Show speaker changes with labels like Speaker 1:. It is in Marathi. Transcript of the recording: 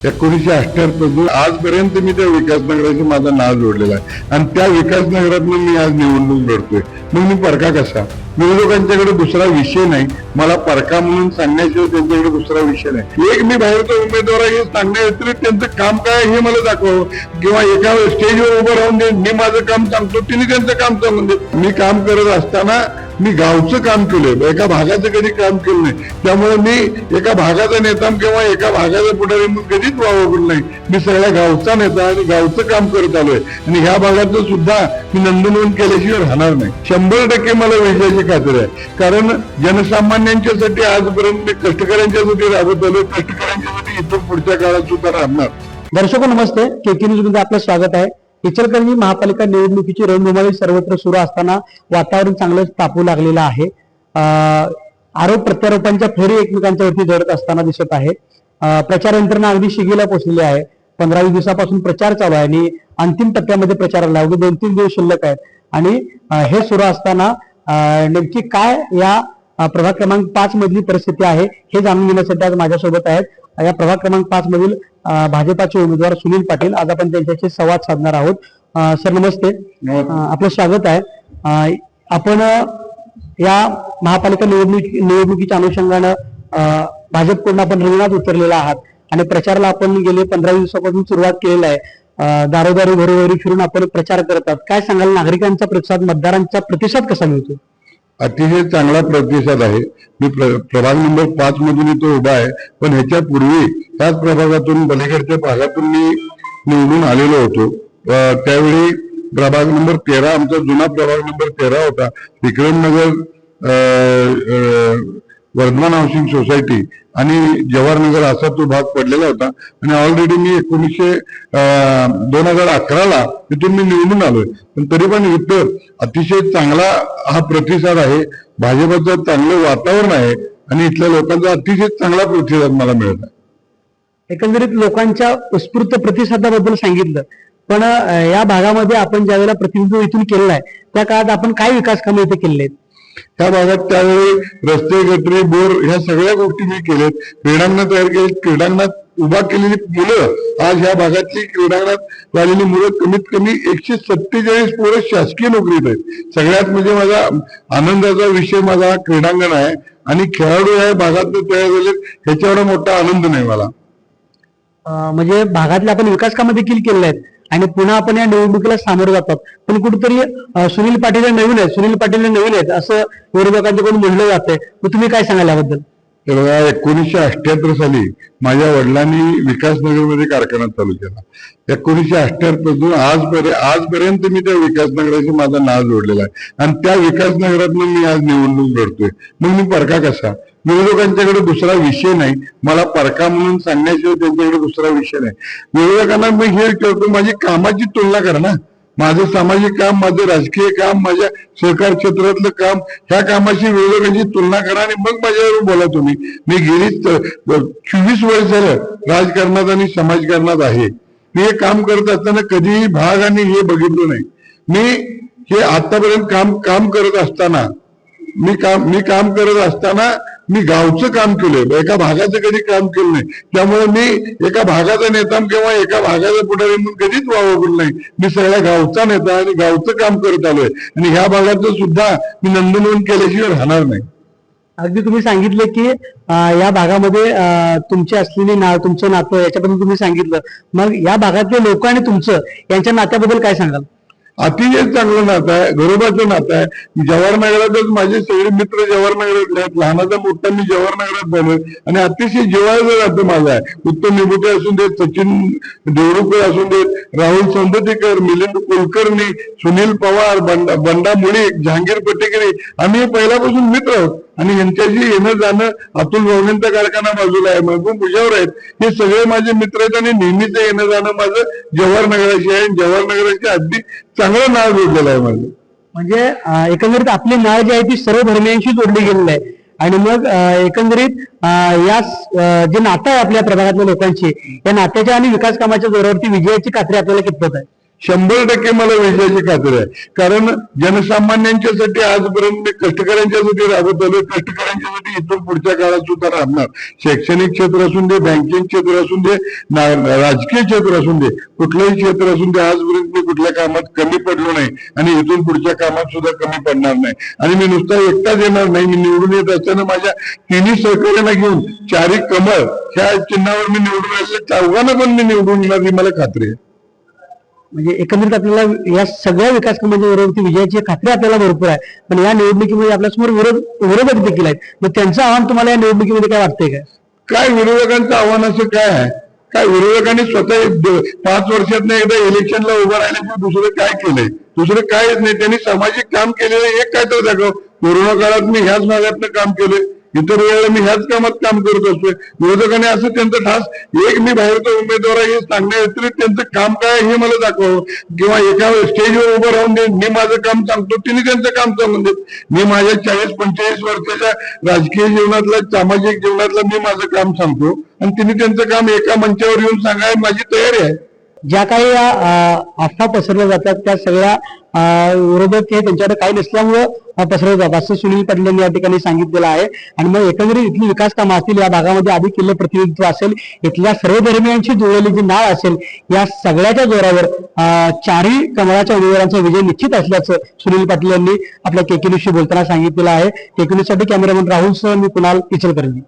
Speaker 1: 1978 आजपर्यंत मी त्या विकास नगराशी माझा नाव जोडलेला आहे आणि त्या विकास नगरातून मी आज निवडणूक लढतोय. मग मी परका कसा? विरोधकांच्याकडे दुसरा विषय नाही, मला परका म्हणून सांगण्याशिवाय त्यांच्याकडे दुसरा विषय नाही. एक मी बाहेरचा उमेदवार आहे हे सांगण्या व्यतिरिक्त त्यांचं काम काय हे मला दाखवावं, किंवा एका स्टेजवर उभं राहून दे, मी माझं काम सांगतो, तिने त्यांचं काम सांगून दे. मी काम करत असताना मी गावचं काम केलं, एका भागाचं कधी काम केलं नाही. त्यामुळे मी एका भागाचा नेता किंवा एका भागाचा पुढारी म्हणून कधीच वावरलो नाही. मी सगळ्या गावचा नेता आणि गावचं काम करत आलोय आणि ह्या भागाचं सुद्धा मी नोंद केल्याशिवाय राहणार नाही. 100% मला विजयाची खात्री आहे, कारण जनसामान्यांच्यासाठी आजपर्यंत मी कष्टकऱ्यांच्यासाठी राबत आलोय, कष्टकऱ्यांच्यासाठी इथून पुढच्या काळात सुद्धा राहणार.
Speaker 2: दर्शको नमस्ते, केके न्यूज मध्ये आपलं स्वागत आहे. इचलकरंजी महापालिका निवडणुकीची रणधुमाळी सर्वत्र सुरू असताना वातावरण चांगलं तापू लागलेलं आहे. आरोप प्रत्यारोपांच्या फेरी एकमेकांच्या वरती झडत असताना दिसत आहे. प्रचार यंत्रणा अगदी शिगेला पोहोचलेली आहे. 15-20 दिवसापासून प्रचार चालू आहे आणि अंतिम टप्प्यामध्ये प्रचाराला अवघे 2-3 दिवस शिल्लक आहेत. आणि हे सुरू असताना नेमकी काय या प्रभाग क्रमांक 5 मधली परिस्थिती आहे हे जाणून घेण्यासाठी आज माझ्यासोबत आहेत या प्रभाग क्रमांक 5 मधील भाजपाचे उमेदवार सुनील पाटील. आज आपण त्यांच्याशी संवाद साधणार आहोत. सर नमस्ते, आपलं स्वागत आहे. आपण या महापालिका निवडणुकीच्या अनुषंगानं भाजपकडून आपण रिंगणात उतरलेला आहात आणि प्रचाराला आपण गेले 15 दिवसापासून सुरुवात केलेला आहे. दारोदारी घरोघरी फिरून आपण प्रचार करत आहात. काय सांगाल, नागरिकांचा प्रतिसाद, मतदारांचा प्रतिसाद कसा मिळतो?
Speaker 1: अतिशय चांगला प्रतिसाद आहे. मी प्रभाग नंबर 5 मधून इथं उभा आहे, पण ह्याच्या पूर्वी त्याच प्रभागातून पलीकडच्या भागातून मी निवडून आलेलो होतो. त्यावेळी प्रभाग नंबर 13 आमचा जुना प्रभाग नंबर 13 होता. विक्रमनगर, वर्धमान हाऊसिंग सोसायटी आणि जवाहरनगर असा तो भाग पडलेला होता. आणि ऑलरेडी मी 2011ला तिथून मी निवडून आलोय, पण तरी पण इथं अतिशय चांगला हा प्रतिसाद आहे. भाजपचं चांगलं वातावरण आहे आणि इथल्या लोकांचा अतिशय चांगला प्रतिसाद मला मिळत आहे.
Speaker 2: एकंदरीत लोकांच्या उत्स्फूर्त प्रतिसादाबद्दल सांगितलं, पण या भागामध्ये आपण ज्या वेळेला प्रतिनिधित्व इथून केलेलं आहे त्या काळात आपण काय विकास कामे इथे केले आहेत?
Speaker 1: त्या भागात त्यावेळी रस्ते, गटरी, बोर ह्या सगळ्या गोष्टी मी केल्यात. क्रीडांगण तयार केले, क्रीडांगणात उभा केलेली मुलं, आज ह्या भागातली क्रीडांगणात झालेली मुलं कमीत कमी 147 पोरं शासकीय नोकरीत आहेत. सगळ्यात म्हणजे माझा आनंदाचा विषय माझा क्रीडांगण आहे आणि खेळाडू या भागात तयार झाले, ह्याच्यावर मोठा आनंद नाही मला.
Speaker 2: म्हणजे भागातले आपण विकास कामं देखील केले आहेत आणि पुन्हा आपण या निवडणुकीला सामोरं जातात. पण कुठेतरी सुनील पाटील नवीन आहेत, सुनील पाटील नवीन आहेत असं विरोधकांच्याकडून म्हणलं जातंय. मग तुम्ही काय सांगाल याबद्दल?
Speaker 1: 1978 साली माझ्या वडिलांनी विकासनगरमध्ये कारखाना चालू केला. 1978 पासून आजपर्यंत मी त्या विकास नगराशी माझा नाव जोडलेला आहे आणि त्या विकास नगरातून मी आज निवडणूक लढतोय. मग मी परका कसा? विरोधकांच्याकडे दुसरा विषय नाही, मला परका म्हणून सांगण्याशिवाय त्यांच्याकडे दुसरा विषय नाही. विरोधकांना मी हे करतो, माझी कामाची तुलना करा ना. माझं सामाजिक काम, माझं राजकीय काम, माझ्या सहकार क्षेत्रातलं काम, ह्या कामाशी विरोधकांची तुलना करा आणि मग माझ्यावर बोला तुम्ही. मी गेली 24 वर्ष झालं राजकारणात आणि समाजकारणात आहे. मी हे काम करत असताना कधीही भाग आणि हे बघितलं नाही. मी हे आतापर्यंत काम करत असताना मी काम करत असताना मी गावचं काम केलंय, एका भागाचं कधी काम केलं नाही. त्यामुळे मी एका भागाचा नेता किंवा एका भागाचा पुढारी म्हणून कधीच वावरलो नाही. मी सगळ्या गावचा नेता आणि गावचं काम करत आलोय आणि ह्या भागाचं सुद्धा मी नोंद केल्याशिवाय राहणार नाही.
Speaker 2: अगदी तुम्ही सांगितलं की या भागामध्ये तुमची असलेली तुमचं नातं याच्याबद्दल तुम्ही सांगितलं. मग या भागातले लोक आणि तुमचं यांच्या नात्याबद्दल काय सांगाल?
Speaker 1: अतिशय चांगलं नातं आहे, घरोबाचं नातं आहे. जवाहरनगरातच माझे सगळे मित्र जवाहरनगरातले आहेत. लहानाचा मोठा मी जवाहरनगरात झालोय आणि अतिशय जिव्हाळ्याचं नातं माझं आहे. उत्तम निबुटे असून देत, सचिन देवरुकर असून देत, राहुल सौंदतीकर, मिलिंद कुलकर्णी, सुनील पवार, बंडा मुळीक, जहांगीर पटेकरी, आम्ही पहिल्यापासून मित्र आहोत आणि यांच्याशी येणं जाणं, अतुल भवनेंचा कारखाना बाजूला आहे, महबूब मुजावर आहेत, हे सगळे माझे मित्र आहेत आणि नेहमीच येणं जाणं माझं जवाहरनगराशी आहे. जवाहरनगराशी अगदी चांगलं नाव जोडलेलं आहे माझं.
Speaker 2: म्हणजे एकंदरीत आपली नाळ जी आहे ती सर्व धर्मियांशी जोडली गेलेली आहे. आणि मग एकंदरीत या जे नातं आहे आपल्या प्रभागातल्या लोकांची, या नात्याच्या आणि विकास कामाच्या जोरावरती विजयाची खात्री आपल्याला कितपत आहे?
Speaker 1: 100% मला विजयाची खात्री आहे. कारण जनसामान्यांच्यासाठी आजपर्यंत मी कष्टकऱ्यांच्यासाठी राबत आलोय, कष्टकऱ्यांच्यासाठी इथून पुढच्या काळात सुद्धा राहणार. शैक्षणिक क्षेत्र असून दे, बँकिंग क्षेत्र असून दे, राजकीय क्षेत्र असून दे, कुठलंही क्षेत्र असून दे, आजपर्यंत मी कुठल्या कामात कमी पडलो नाही आणि इथून पुढच्या कामात सुद्धा कमी पडणार नाही. आणि मी नुसता एकटाच येणार नाही, मी निवडून येत असताना माझ्या तिन्ही सहकार्यांना घेऊन चारी कमळ ह्या चिन्हावर मी निवडून आलेल्या चौघांना पण मी निवडून येणार ही मला खात्री आहे.
Speaker 2: म्हणजे एकंदरीत आपल्याला या सगळ्या विकास कामांच्या विजयाची खात्री आपल्याला भरपूर आहे, पण या निवडणुकीमध्ये आपल्यासमोर विरोधक देखील आहेत. मग त्यांचं आव्हान तुम्हाला या निवडणुकीमध्ये काय वाटतंय काय?
Speaker 1: काय विरोधकांचं आव्हान असं काय आहे? काय विरोधकांनी स्वतः 5 वर्षात एकदा इलेक्शनला उभं राहिल्याशिवाय दुसरं काय केलंय? दुसरं कायच नाही. त्यांनी सामाजिक काम केलेलं एक काय तर दाखव. कोरोना काळात मी ह्याच भागातनं काम केलंय, इतर वेळेला मी ह्याच कामात काम करत असतोय. विरोधकांनी असं त्यांचं ठास एक मी बाहेरचा उमेदवार आहे हे सांगण्या व्यतिरिक्त त्यांचं काम काय हे मला दाखवावं, किंवा एका स्टेजवर उभं राहून दे, मी माझं काम सांगतो, तिने त्यांचं काम सांगून देत. मी माझ्या 40-45 वर्षाच्या राजकीय जीवनातल्या, सामाजिक जीवनातलं मी माझं काम सांगतो आणि तिने त्यांचं काम एका मंचावर येऊन सांगायला माझी तयारी आहे.
Speaker 2: ज्या काही अफवा पसरल्या जातात त्या सगळ्या विरोधक हे त्यांच्याकडे काही नसल्यामुळं पसरवलं जातात असं सुनील पाटील यांनी या ठिकाणी सांगितलेलं आहे. आणि मग एकंदरीत इथली विकास कामं असतील, या भागामध्ये आधी केलेलं प्रतिनिधित्व असेल, इथल्या सर्व धर्मियांची जुळलेली जी नाळ असेल, या सगळ्याच्या जोरावर चारही कमळाच्या उमेदवारांचा विजय निश्चित असल्याचं सुनील पाटील यांनी आपल्या केके न्यूजशी बोलताना सांगितलेलं आहे. केके न्यूजसाठी कॅमेरामन राहुल सह मी कुणाल इचलकरंजी.